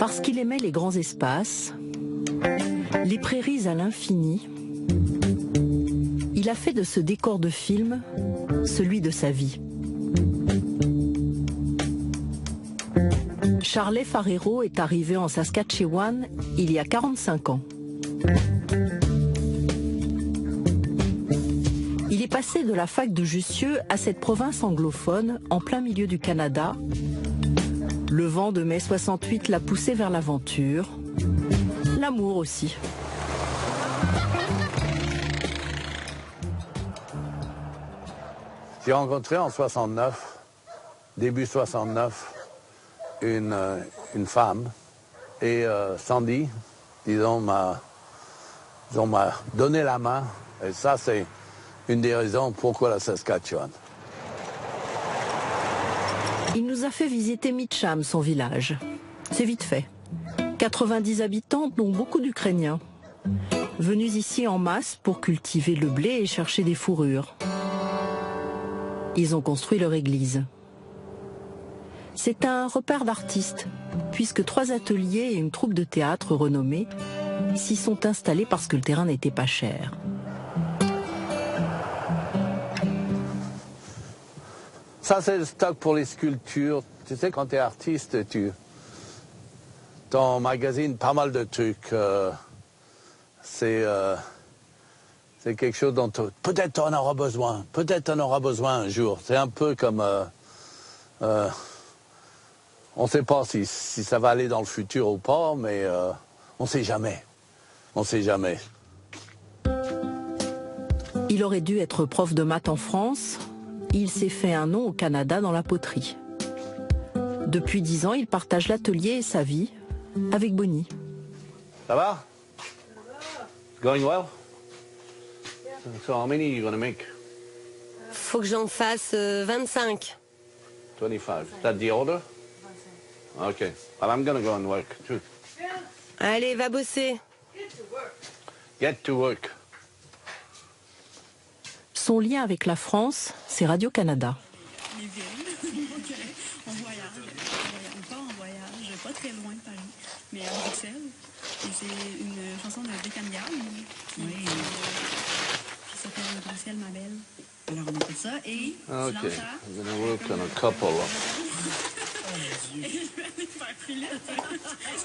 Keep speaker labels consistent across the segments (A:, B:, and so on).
A: Parce qu'il aimait les grands espaces, les prairies à l'infini, il a fait de ce décor de film celui de sa vie. Charlet Farero est arrivé en Saskatchewan il y a 45 ans. Il est passé de la fac de Jussieu à cette province anglophone en plein milieu du Canada. Le vent de mai 68 l'a poussé vers l'aventure, l'amour aussi.
B: J'ai rencontré en 69, début 69, une femme. Et Sandy, disons, m'a donné la main. Et ça, c'est une des raisons pourquoi la Saskatchewan.
A: Il nous a fait visiter Mitcham, son village. C'est vite fait. 90 habitants, dont beaucoup d'Ukrainiens. Venus ici en masse pour cultiver le blé et chercher des fourrures. Ils ont construit leur église. C'est un repère d'artistes, puisque 3 ateliers et une troupe de théâtre renommée s'y sont installés parce que le terrain n'était pas cher.
B: Ça, c'est le stock pour les sculptures. Tu sais, quand tu es artiste, ton magazine pas mal de trucs. C'est quelque chose dont peut-être on aura besoin. Peut-être on aura besoin un jour. C'est un peu comme... on ne sait pas si ça va aller dans le futur ou pas, mais on ne sait jamais. On ne sait jamais.
A: Il aurait dû être prof de maths en France. Il s'est fait un nom au Canada dans la poterie. Depuis 10 ans, il partage l'atelier et sa vie avec Bonnie.
B: Ça va? Going well? So how many are you going to make?
C: Faut que j'en fasse 25.
B: 25. Is that the order? Okay. Well, I'm going to go and work too.
C: Allez, va bosser.
B: Get to work.
A: Son lien avec la France, c'est Radio-Canada.
D: Les villes, on voyage, pas en voyage, pas très loin de Paris, mais à Bruxelles. Et c'est une chanson de Bécane Gall qui s'appelle Bruxelles, ma belle. Alors on écoute ça et
B: Okay. I'm going to work on a couple.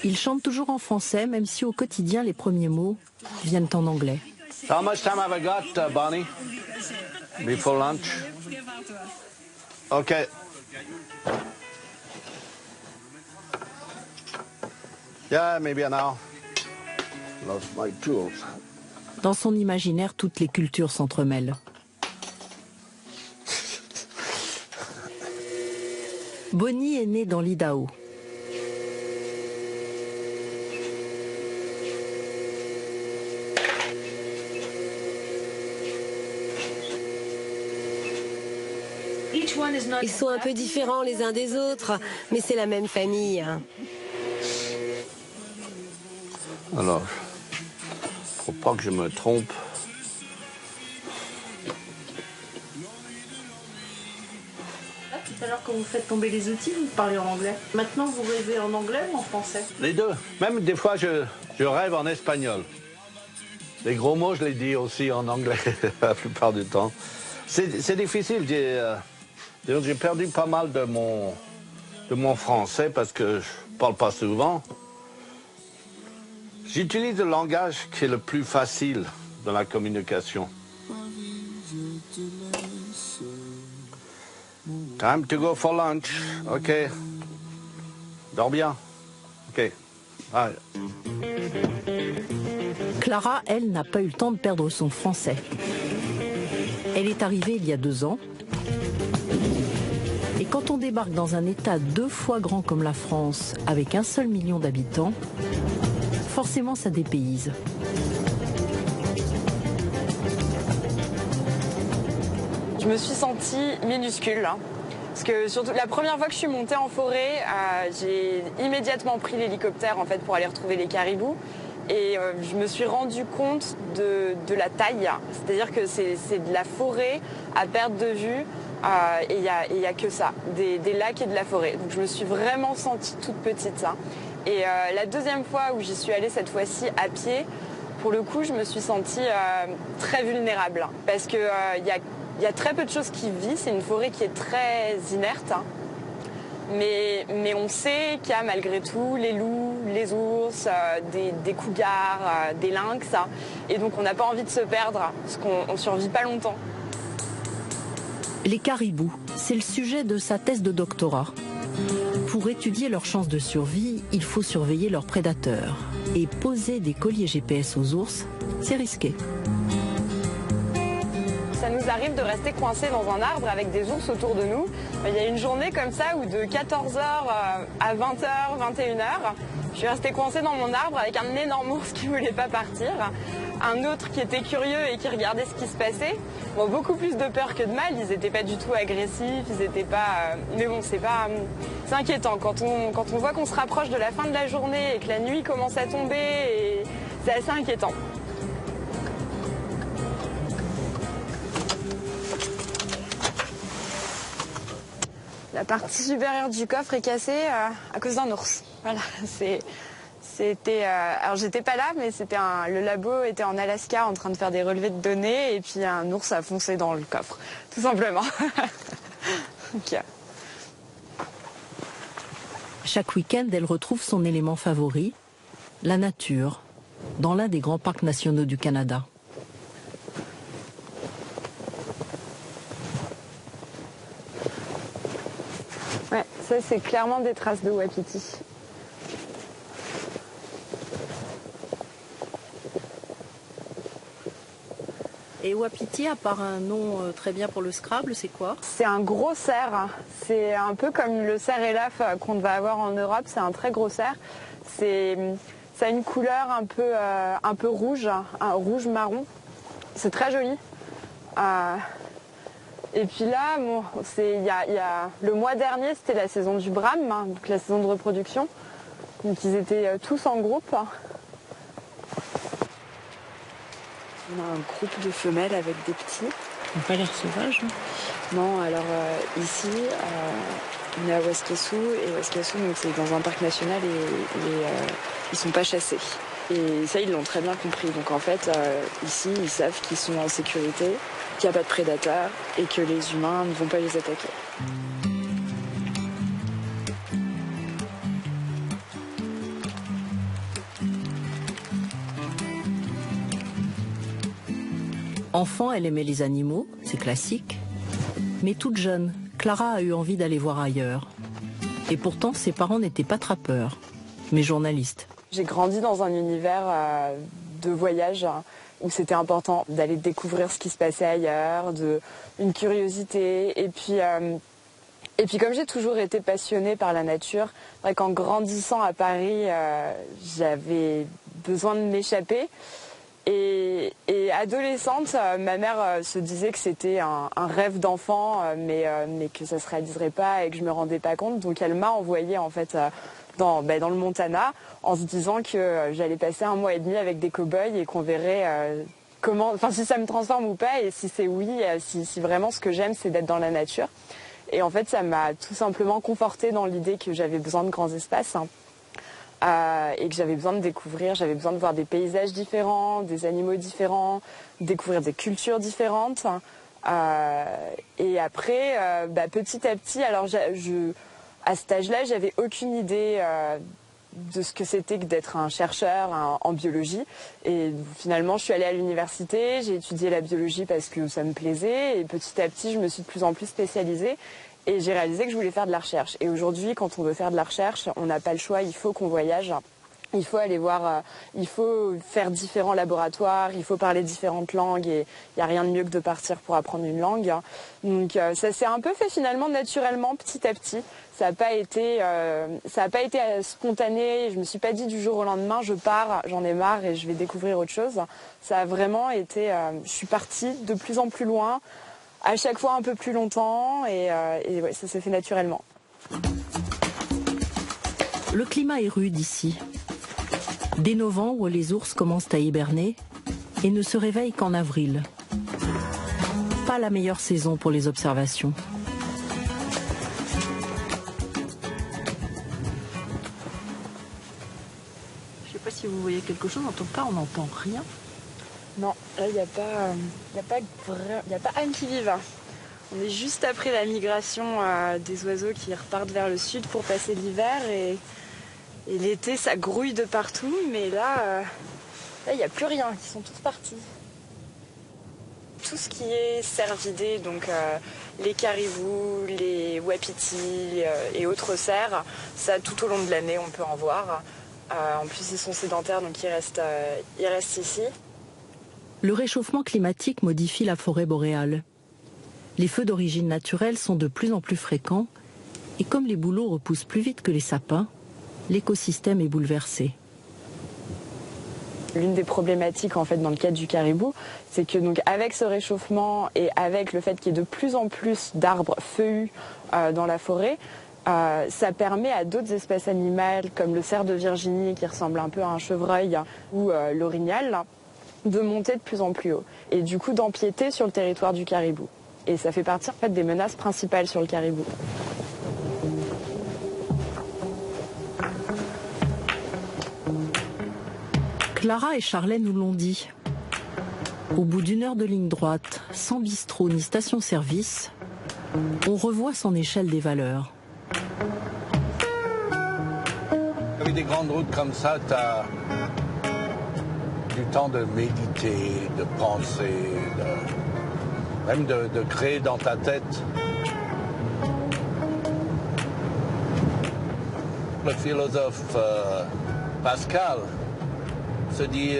A: Il chante toujours en français, même si au quotidien, les premiers mots viennent en anglais.
B: How much time have I got, Bonnie? Before lunch? Okay. Yeah, maybe an hour. Lost my tools.
A: Dans son imaginaire, toutes les cultures s'entremêlent. Bonnie est née dans l'Idaho.
C: Ils sont un peu différents les uns des autres, mais c'est la même famille.
B: Alors, faut pas que je me trompe.
A: Tout à l'heure, quand vous faites tomber les outils, vous parlez en anglais. Maintenant, vous rêvez en anglais ou en français?
B: Les deux. Même des fois, je rêve en espagnol. Les gros mots, je les dis aussi en anglais la plupart du temps. C'est difficile. J'ai perdu pas mal de mon français parce que je parle pas souvent. J'utilise le langage qui est le plus facile dans la communication. Time to go for lunch. OK. Dors bien. OK. Bye.
A: Clara, elle, n'a pas eu le temps de perdre son français. Elle est arrivée il y a 2 ans. Et quand on débarque dans un État 2 fois grand comme la France, avec 1 seul million d'habitants, forcément ça dépayse.
E: Je me suis sentie minuscule. Parce que surtout la première fois que je suis montée en forêt, j'ai immédiatement pris l'hélicoptère en fait pour aller retrouver les caribous. Et je me suis rendu compte de la taille. C'est-à-dire que c'est de la forêt à perte de vue. Et il y a que ça, des lacs et de la forêt. Donc je me suis vraiment sentie toute petite. Et la deuxième fois où j'y suis allée, cette fois-ci à pied, pour le coup, je me suis sentie très vulnérable. Parce qu'il y a très peu de choses qui vivent. C'est une forêt qui est très inerte. Hein. Mais on sait qu'il y a malgré tout les loups, les ours, des cougars, des lynx. Et donc on n'a pas envie de se perdre, parce qu'on ne survit pas longtemps.
A: Les caribous, c'est le sujet de sa thèse de doctorat. Pour étudier leurs chances de survie, il faut surveiller leurs prédateurs. Et poser des colliers GPS aux ours, c'est risqué.
E: Ça nous arrive de rester coincés dans un arbre avec des ours autour de nous. Il y a une journée comme ça où de 14h à 20h, 21h, je suis restée coincée dans mon arbre avec un énorme ours qui ne voulait pas partir. Un autre qui était curieux et qui regardait ce qui se passait. Bon, beaucoup plus de peur que de mal, ils n'étaient pas du tout agressifs, ils n'étaient pas... Mais bon, c'est inquiétant. Quand on voit qu'on se rapproche de la fin de la journée et que la nuit commence à tomber, c'est assez inquiétant. La partie supérieure du coffre est cassée à cause d'un ours. Voilà, alors j'étais pas là, mais le labo était en Alaska en train de faire des relevés de données et puis un ours a foncé dans le coffre, tout simplement. Donc,
A: Chaque week-end, elle retrouve son élément favori, la nature, dans l'un des grands parcs nationaux du Canada.
E: Ouais, ça c'est clairement des traces de wapiti.
A: Et wapiti, à part un nom très bien pour le Scrabble, c'est quoi?
E: C'est un gros cerf. C'est un peu comme le cerf élaphe qu'on va avoir en Europe. C'est un très gros cerf. Ça a une couleur un peu rouge, un rouge marron. C'est très joli. Et puis là, bon, le mois dernier, c'était la saison du brame, hein, donc la saison de reproduction. Donc ils étaient tous en groupe. On a un groupe de femelles avec des petits.
A: Ils n'ont pas l'air sauvages. Hein.
E: Non, alors ici, on est à Waskessu, et Waskessu, c'est dans un parc national et ils sont pas chassés. Et ça, ils l'ont très bien compris. Donc en fait, ici, ils savent qu'ils sont en sécurité, qu'il n'y a pas de prédateurs et que les humains ne vont pas les attaquer.
A: Enfant, elle aimait les animaux, c'est classique. Mais toute jeune, Clara a eu envie d'aller voir ailleurs. Et pourtant, ses parents n'étaient pas trappeurs, mais journalistes.
E: J'ai grandi dans un univers de voyage où c'était important d'aller découvrir ce qui se passait ailleurs, une curiosité. Et puis comme j'ai toujours été passionnée par la nature, c'est vrai qu'en grandissant à Paris, j'avais besoin de m'échapper. Et adolescente, ma mère se disait que c'était un rêve d'enfant, mais que ça se réaliserait pas et que je me rendais pas compte. Donc elle m'a envoyée en fait dans le Montana en se disant que j'allais passer un mois et demi avec des cow-boys et qu'on verrait si ça me transforme ou pas, et si c'est oui, si vraiment ce que j'aime c'est d'être dans la nature. Et en fait ça m'a tout simplement confortée dans l'idée que j'avais besoin de grands espaces. Et que j'avais besoin de découvrir, j'avais besoin de voir des paysages différents, des animaux différents, découvrir des cultures différentes. Et après, petit à petit, alors à cet âge-là, j'avais aucune idée de ce que c'était que d'être un chercheur en biologie. Et finalement, je suis allée à l'université, j'ai étudié la biologie parce que ça me plaisait. Et petit à petit, je me suis de plus en plus spécialisée. Et j'ai réalisé que je voulais faire de la recherche. Et aujourd'hui, quand on veut faire de la recherche, on n'a pas le choix, il faut qu'on voyage. Il faut aller voir, il faut faire différents laboratoires, il faut parler différentes langues, et il n'y a rien de mieux que de partir pour apprendre une langue. Donc ça s'est un peu fait finalement naturellement, petit à petit. Ça n'a pas été spontané, je me suis pas dit du jour au lendemain, je pars, j'en ai marre et je vais découvrir autre chose. Ça a vraiment été, je suis partie de plus en plus loin, à chaque fois un peu plus longtemps, et ouais, ça s'est fait naturellement.
A: Le climat est rude ici. Dès novembre, les ours commencent à hiberner et ne se réveillent qu'en avril. Pas la meilleure saison pour les observations. si vous voyez quelque chose. En tout cas, on n'entend rien.
E: Non, là, il n'y a pas âme qui vive. On est juste après la migration des oiseaux qui repartent vers le sud pour passer l'hiver. Et l'été, ça grouille de partout. Mais là, il n'y a plus rien. Ils sont tous partis. Tout ce qui est cervidés, donc les caribous, les wapitis et autres cerfs, ça, tout au long de l'année, on peut en voir. En plus, ils sont sédentaires, donc ils restent ici.
A: Le réchauffement climatique modifie la forêt boréale. Les feux d'origine naturelle sont de plus en plus fréquents et comme les bouleaux repoussent plus vite que les sapins, l'écosystème est bouleversé.
E: L'une des problématiques en fait dans le cadre du caribou, c'est que donc avec ce réchauffement et avec le fait qu'il y ait de plus en plus d'arbres feuillus dans la forêt, ça permet à d'autres espèces animales comme le cerf de Virginie qui ressemble un peu à un chevreuil ou l'orignal de monter de plus en plus haut et du coup d'empiéter sur le territoire du caribou. Et ça fait partie en fait des menaces principales sur le caribou.
A: Clara et Charlet nous l'ont dit. Au bout d'1 heure de ligne droite, sans bistrot ni station-service, on revoit son échelle des valeurs.
B: Avec des grandes routes comme ça, tu as du temps de méditer, de penser, même de créer dans ta tête. Le philosophe Pascal se dit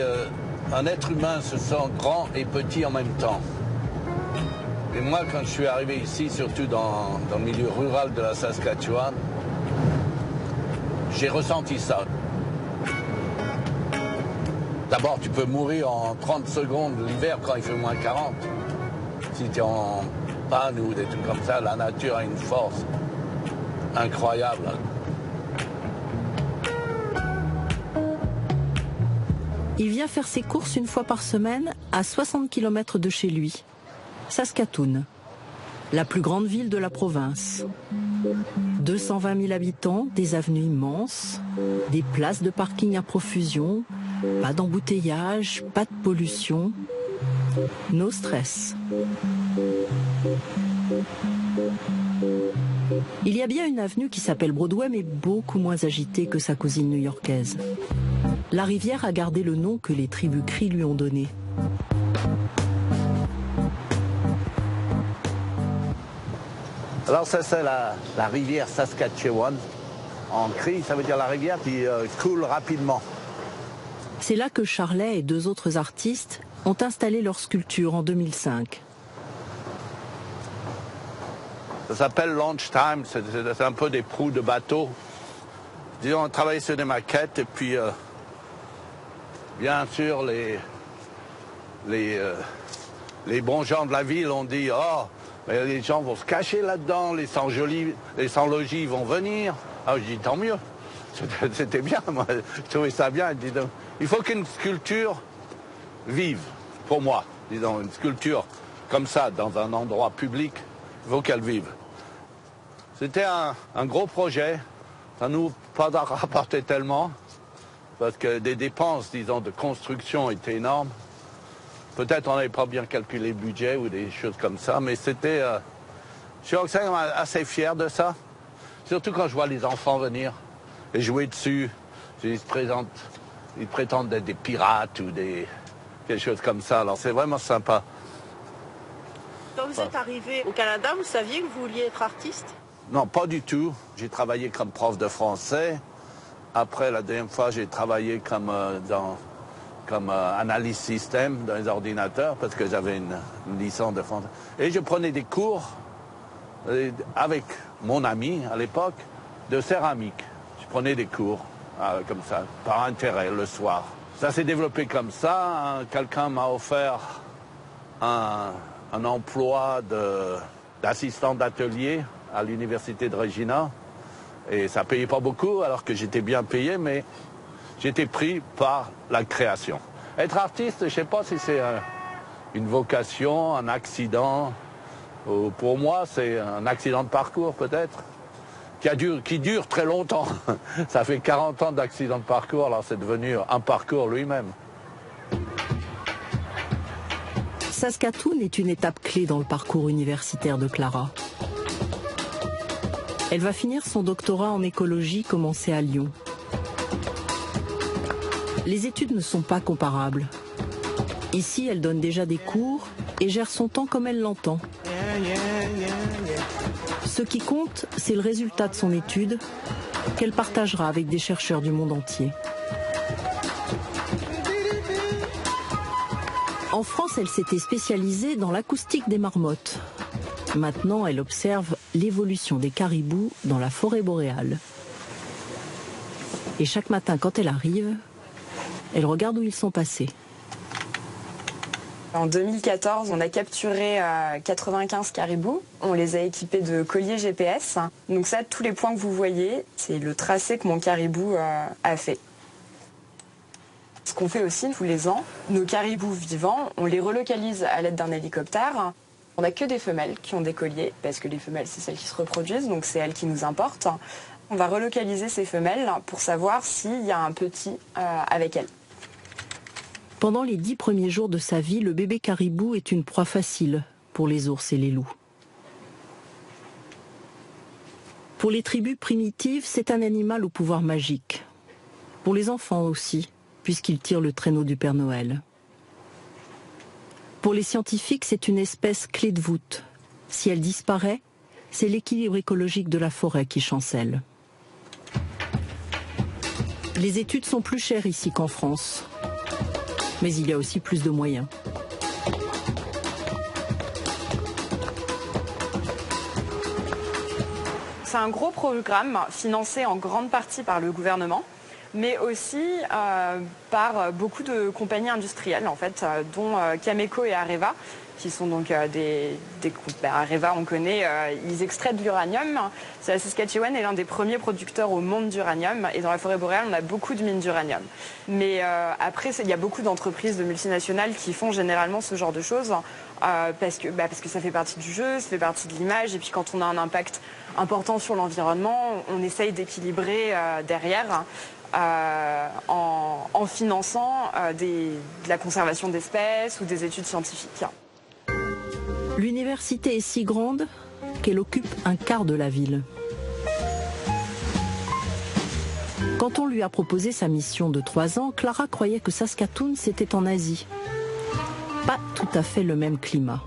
B: un être humain se sent grand et petit en même temps. Et moi, quand je suis arrivé ici, surtout dans le milieu rural de la Saskatchewan, j'ai ressenti ça. D'abord, tu peux mourir en 30 secondes l'hiver quand il fait moins 40. Si tu es en panne ou des trucs comme ça, la nature a une force incroyable.
A: Il vient faire ses courses une fois par semaine à 60 km de chez lui, Saskatoon, la plus grande ville de la province. 220 000 habitants, des avenues immenses, des places de parking à profusion, pas d'embouteillage, pas de pollution, no stress. Il y a bien une avenue qui s'appelle Broadway, mais beaucoup moins agitée que sa cousine new-yorkaise. La rivière a gardé le nom que les tribus Cris lui ont donné.
B: Alors ça c'est la rivière Saskatchewan. En Cris, ça veut dire la rivière qui coule rapidement.
A: C'est là que Charlet et 2 autres artistes ont installé leur sculpture en 2005.
B: Ça s'appelle Launch Time, c'est un peu des proues de bateau. Disons, on travaille sur des maquettes et puis bien sûr les bons gens de la ville ont dit « Oh, mais les gens vont se cacher là-dedans, les sans-logis vont venir. » Ah, je dis « Tant mieux, c'était bien, moi, je trouvais ça bien. » Il faut qu'une sculpture vive, pour moi, disons, une sculpture comme ça, dans un endroit public, il faut qu'elle vive. C'était un gros projet, ça nous pas rapporté tellement, parce que des dépenses, disons, de construction étaient énormes. Peut-être on n'avait pas bien calculé le budget ou des choses comme ça, mais c'était... je suis assez fier de ça, surtout quand je vois les enfants venir et jouer dessus. Ils prétendent être des pirates ou quelque chose comme ça, alors c'est vraiment sympa.
A: Quand vous êtes arrivé au Canada, vous saviez que vous vouliez être artiste?
B: Non, pas du tout. J'ai travaillé comme prof de français. Après, la deuxième fois, j'ai travaillé comme analyse système dans les ordinateurs parce que j'avais une licence de français. Et je prenais des cours avec mon ami à l'époque de céramique. Je prenais des cours comme ça, par intérêt, le soir. Ça s'est développé comme ça. Quelqu'un m'a offert un emploi d'assistant d'atelier à l'université de Regina. Et ça ne payait pas beaucoup, alors que j'étais bien payé, mais j'étais pris par la création. Être artiste, je ne sais pas si c'est une vocation, un accident. Pour moi, c'est un accident de parcours, peut-être, qui dure très longtemps. Ça fait 40 ans d'accident de parcours, alors c'est devenu un parcours lui-même.
A: Saskatoon est une étape clé dans le parcours universitaire de Clara. Elle va finir son doctorat en écologie commencé à Lyon. Les études ne sont pas comparables. Ici, elle donne déjà des cours et gère son temps comme elle l'entend. Ce qui compte, c'est le résultat de son étude qu'elle partagera avec des chercheurs du monde entier. En France, elle s'était spécialisée dans l'acoustique des marmottes. Maintenant, elle observe l'évolution des caribous dans la forêt boréale. Et chaque matin, quand elle arrive, elle regarde où ils sont passés.
E: En 2014, on a capturé 95 caribous. On les a équipés de colliers GPS. Donc ça, tous les points que vous voyez, c'est le tracé que mon caribou a fait. Ce qu'on fait aussi tous les ans, nos caribous vivants, on les relocalise à l'aide d'un hélicoptère. On n'a que des femelles qui ont des colliers, parce que les femelles, c'est celles qui se reproduisent, donc c'est elles qui nous importent. On va relocaliser ces femelles pour savoir s'il y a un petit avec elles.
A: Pendant les 10 premiers jours de sa vie, le bébé caribou est une proie facile pour les ours et les loups. Pour les tribus primitives, c'est un animal au pouvoir magique. Pour les enfants aussi, puisqu'il tire le traîneau du Père Noël. Pour les scientifiques, c'est une espèce clé de voûte. Si elle disparaît, c'est l'équilibre écologique de la forêt qui chancelle. Les études sont plus chères ici qu'en France. Mais il y a aussi plus de moyens.
E: C'est un gros programme financé en grande partie par le gouvernement, mais aussi par beaucoup de compagnies industrielles, en fait, dont Cameco et Areva, qui sont donc Areva, on connaît, ils extraient de l'uranium. La Saskatchewan est l'un des premiers producteurs au monde d'uranium, et dans la forêt boréale, on a beaucoup de mines d'uranium. Mais après, il y a beaucoup d'entreprises, de multinationales qui font généralement ce genre de choses, parce que ça fait partie du jeu, ça fait partie de l'image, et puis quand on a un impact important sur l'environnement, on essaye d'équilibrer derrière. En finançant de la conservation d'espèces ou des études scientifiques.
A: L'université est si grande qu'elle occupe un quart de la ville. Quand on lui a proposé sa mission de 3 ans, Clara croyait que Saskatoon, c'était en Asie. Pas tout à fait le même climat.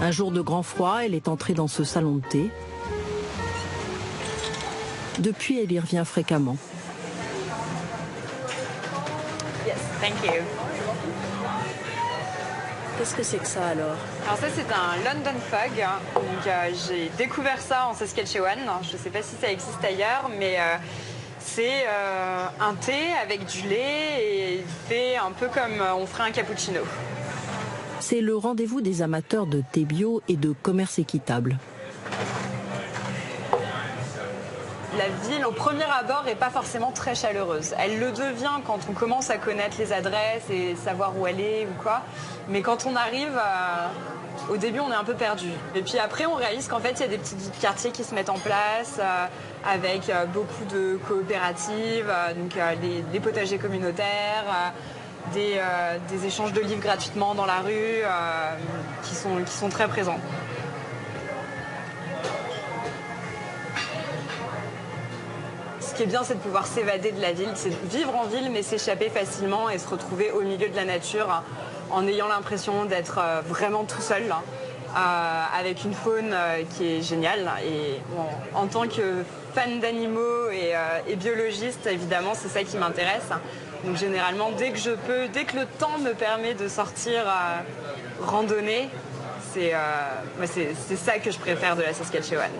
A: Un jour de grand froid, elle est entrée dans ce salon de thé. Depuis, elle y revient fréquemment.
E: Yes, thank you.
A: Qu'est-ce que c'est que ça alors?
E: Alors ça c'est un London Fog. Donc j'ai découvert ça en Saskatchewan. Je ne sais pas si ça existe ailleurs, mais c'est un thé avec du lait et il fait un peu comme on ferait un cappuccino.
A: C'est le rendez-vous des amateurs de thé bio et de commerce équitable.
E: La ville, au premier abord, n'est pas forcément très chaleureuse. Elle le devient quand on commence à connaître les adresses et savoir où elle est ou quoi. Mais quand on arrive, au début, on est un peu perdu. Et puis après, on réalise qu'en fait, il y a des petits quartiers qui se mettent en place avec beaucoup de coopératives, donc les potagers communautaires, des échanges de livres gratuitement dans la rue qui sont très présents. Ce qui est bien, c'est de pouvoir s'évader de la ville, c'est de vivre en ville, mais s'échapper facilement et se retrouver au milieu de la nature en ayant l'impression d'être vraiment tout seul, avec une faune qui est géniale. Et bon, en tant que fan d'animaux et biologiste, évidemment, c'est ça qui m'intéresse. Donc généralement, dès que je peux, dès que le temps me permet de sortir randonner, c'est ça que je préfère de la Saskatchewan.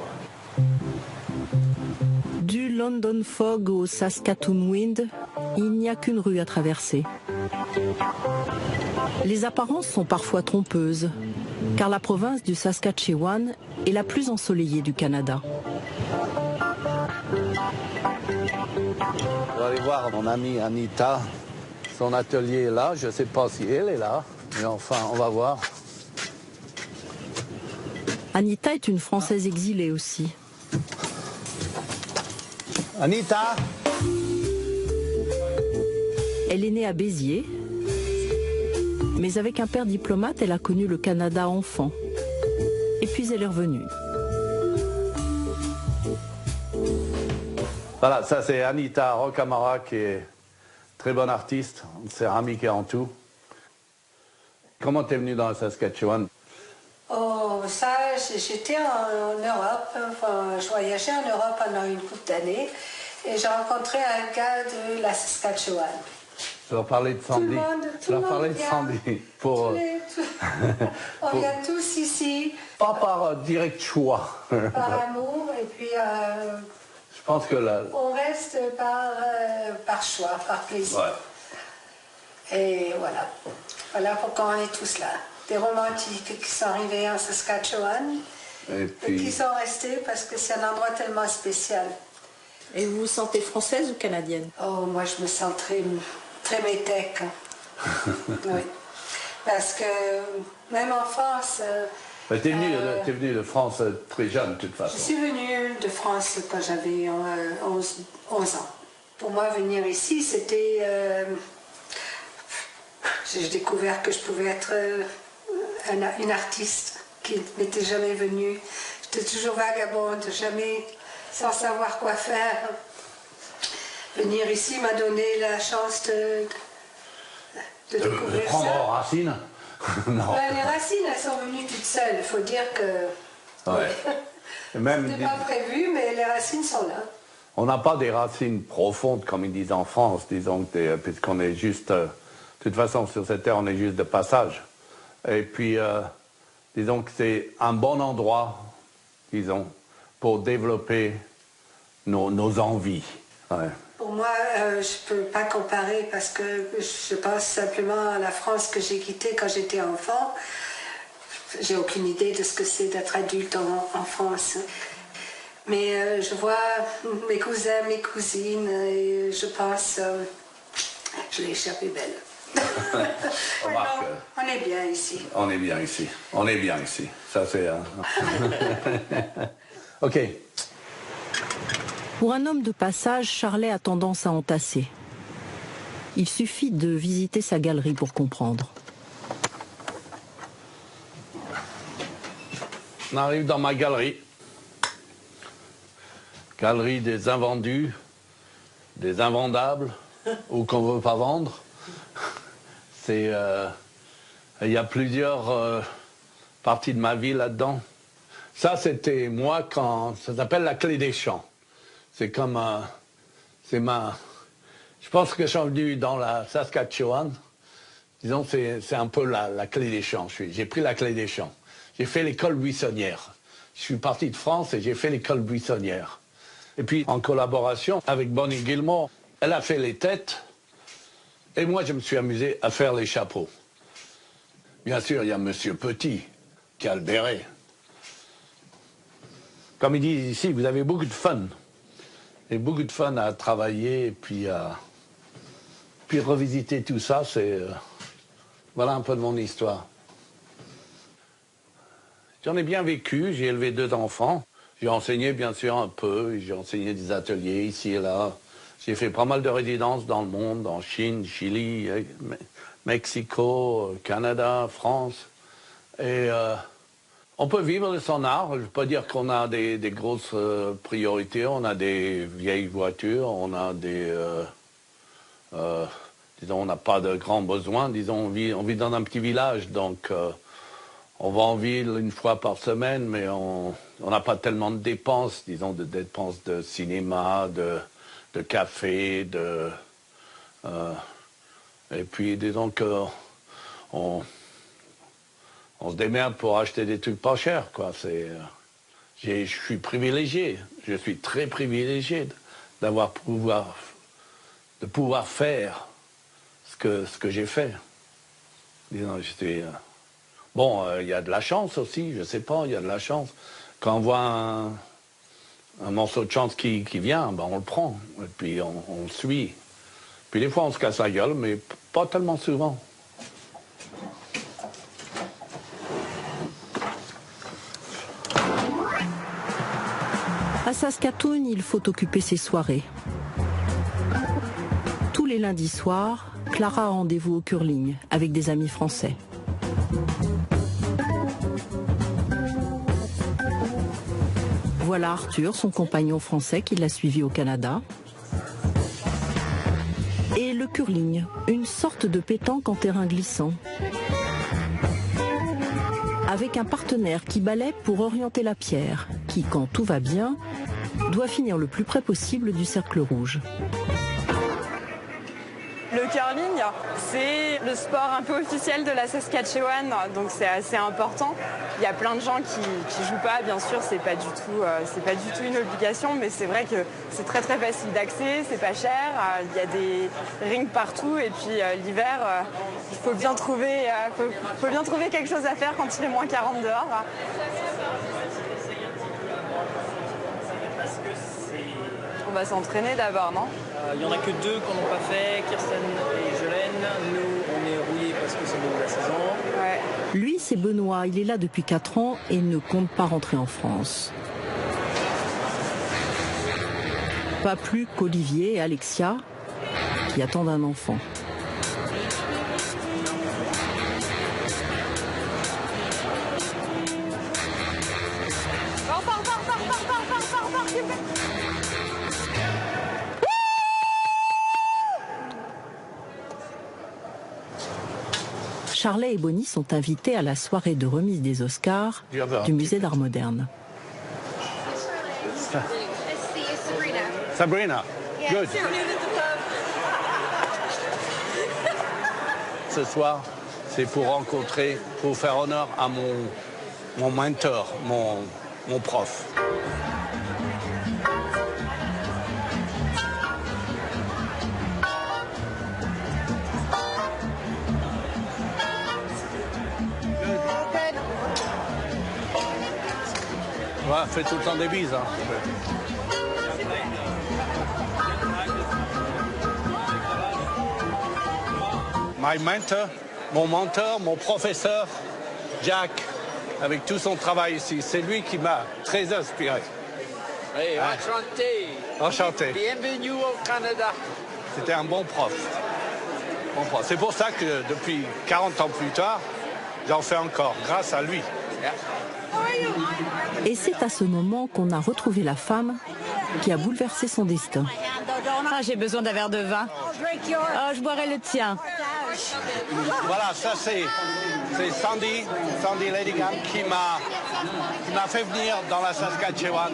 A: Du London Fog au Saskatoon Wind, il n'y a qu'une rue à traverser. Les apparences sont parfois trompeuses, car la province du Saskatchewan est la plus ensoleillée du Canada.
B: On va aller voir mon amie Anita. Son atelier est là. Je ne sais pas si elle est là, mais enfin, on va voir.
A: Anita est une Française exilée aussi.
B: Anita?
A: Elle est née à Béziers, mais avec un père diplomate, elle a connu le Canada enfant. Et puis elle est revenue.
B: Voilà, ça c'est Anita Rocamora qui est très bonne artiste, céramique et en tout. Comment t'es venue dans le Saskatchewan?
F: Oh, ça, j'étais en Europe, enfin, je voyageais en Europe pendant une couple d'années et j'ai rencontré un gars de la Saskatchewan.
B: Je leur parlais de Sandy. Je leur parlais de Sandy. Pour,
F: on vient tous ici.
B: Pas par direct choix.
F: Par amour et puis
B: je pense que là.
F: On reste par choix, par plaisir.
B: Ouais.
F: Et voilà. Voilà pourquoi on est tous là. Des romantiques qui sont arrivés en Saskatchewan et qui sont restés parce que c'est un endroit tellement spécial.
A: Et vous vous sentez française ou canadienne?
F: Oh, moi je me sens très métèque. Oui. Parce que même en France...
B: t'es venue de France très jeune, de toute façon.
F: Je suis venue de France quand j'avais 11 ans. Pour moi, venir ici, c'était... j'ai découvert que je pouvais être une artiste qui n'était jamais venue. J'étais toujours vagabonde, jamais sans savoir quoi faire. Venir ici m'a donné la chance de découvrir
B: prendre
F: ça.
B: racines. Non.
F: Ben, les racines, elles sont venues toutes seules. Il faut dire que...
B: Ouais.
F: C'était pas prévu, mais les racines sont là.
B: On n'a pas des racines profondes, comme ils disent en France, disons, puisqu'on est juste... de toute façon, sur cette terre, on est juste de passage. Et puis, disons que c'est un bon endroit, disons, pour développer nos envies. Ouais.
F: Pour moi, je ne peux pas comparer parce que je pense simplement à la France que j'ai quittée quand j'étais enfant. J'ai aucune idée de ce que c'est d'être adulte en France. Mais je vois mes cousins, mes cousines et je pense, je l'ai échappé belle. On est bien ici.
B: On est bien ici. On est bien ici. Ça, c'est... OK.
A: Pour un homme de passage, Charlet a tendance à entasser. Il suffit de visiter sa galerie pour comprendre.
B: On arrive dans ma galerie. Galerie des invendus, des invendables, ou qu'on ne veut pas vendre. Il y a plusieurs parties de ma vie là-dedans. Ça, c'était moi quand... Ça s'appelle la clé des champs. C'est comme... c'est ma... Je pense que je suis venu dans la Saskatchewan. Disons, c'est un peu la clé des champs. J'ai pris la clé des champs. J'ai fait l'école buissonnière. Je suis parti de France et j'ai fait l'école buissonnière. Et puis, en collaboration avec Bonnie Gilmore, elle a fait les têtes. Et moi, je me suis amusé à faire les chapeaux. Bien sûr, il y a Monsieur Petit qui a le béret. Comme ils disent ici, vous avez beaucoup de fun. Et beaucoup de fun à travailler et puis revisiter tout ça. Voilà un peu de mon histoire. J'en ai bien vécu, j'ai élevé 2 enfants. J'ai enseigné bien sûr un peu, j'ai enseigné des ateliers ici et là. J'ai fait pas mal de résidences dans le monde, en Chine, Chili, Mexico, Canada, France. Et on peut vivre de son art. Je ne veux pas dire qu'on a des grosses priorités. On a des vieilles voitures, on a des... disons, on n'a pas de grands besoins. Disons, on vit dans un petit village, donc on va en ville une fois par semaine, mais on n'a pas tellement de dépenses, disons, de dépenses de cinéma, de café, et puis disons que on se démerde pour acheter des trucs pas chers, quoi. Je suis privilégié, je suis très privilégié de pouvoir faire ce que j'ai fait. Disons, bon, il y a de la chance aussi, je sais pas, il y a de la chance. Quand on voit un morceau de chance qui vient, ben on le prend, et puis on le suit. Puis des fois on se casse la gueule, mais pas tellement souvent.
A: À Saskatoon, il faut occuper ses soirées. Tous les lundis soirs, Clara a rendez-vous au curling avec des amis français. Voilà Arthur, son compagnon français qui l'a suivi au Canada. Et le curling, une sorte de pétanque en terrain glissant. Avec un partenaire qui balaie pour orienter la pierre, qui, quand tout va bien, doit finir le plus près possible du cercle rouge.
E: Le curling, c'est le sport un peu officiel de la Saskatchewan, donc c'est assez important. Il y a plein de gens qui jouent pas, bien sûr, c'est pas du tout une obligation, mais c'est vrai que c'est très très facile d'accès, c'est pas cher, il y a des rings partout, et puis l'hiver, il faut bien trouver quelque chose à faire quand il est moins 40 dehors. On va s'entraîner d'abord, non?
G: Il n'y en a que 2 qu'on n'a pas fait, Kirsten et Jolène. Nous, on est rouillés parce que c'est le début de la saison.
E: Ouais.
A: Lui, c'est Benoît, il est là depuis 4 ans et ne compte pas rentrer en France. Pas plus qu'Olivier et Alexia, qui attendent un enfant. Charlet et Bonnie sont invités à la soirée de remise des Oscars du musée d'art moderne.
B: Sabrina, good. Ce soir, c'est pour faire honneur à mon mentor, mon prof. Ouais, fais tout le temps des bises. Hein. Mon mentor, mon professeur, Jack, avec tout son travail ici, c'est lui qui m'a très inspiré.
H: Hey, enchanté.
B: Enchanté.
H: Bienvenue au Canada.
B: C'était un bon prof. C'est pour ça que depuis 40 ans plus tard, j'en fais encore, grâce à lui.
H: Yeah.
A: Et c'est à ce moment qu'on a retrouvé la femme qui a bouleversé son destin.
I: Ah, j'ai besoin d'un verre de vin. Oh, je boirai le tien.
B: Voilà, ça c'est Sandy Ladingham qui m'a fait venir dans la Saskatchewan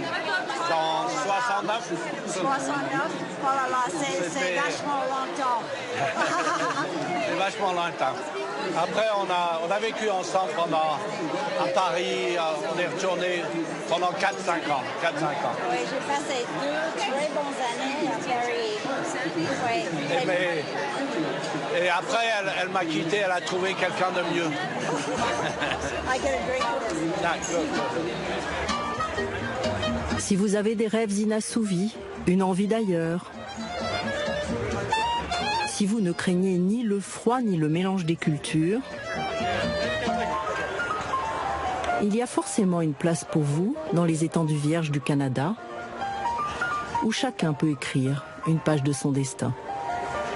B: en 69.
J: 69, oh là là, c'est vachement longtemps.
B: C'est vachement longtemps. Après, on a vécu ensemble à Paris, on est retourné pendant 4-5 ans.
J: Oui, j'ai passé 2 très bonnes années à Paris. Oui.
B: Et après, elle m'a quitté, elle a trouvé quelqu'un de mieux.
J: I get a drink with this.
A: Si vous avez des rêves inassouvis, une envie d'ailleurs, si vous ne craignez ni le froid ni le mélange des cultures, il y a forcément une place pour vous dans les étendues vierges du Canada, où chacun peut écrire une page de son destin.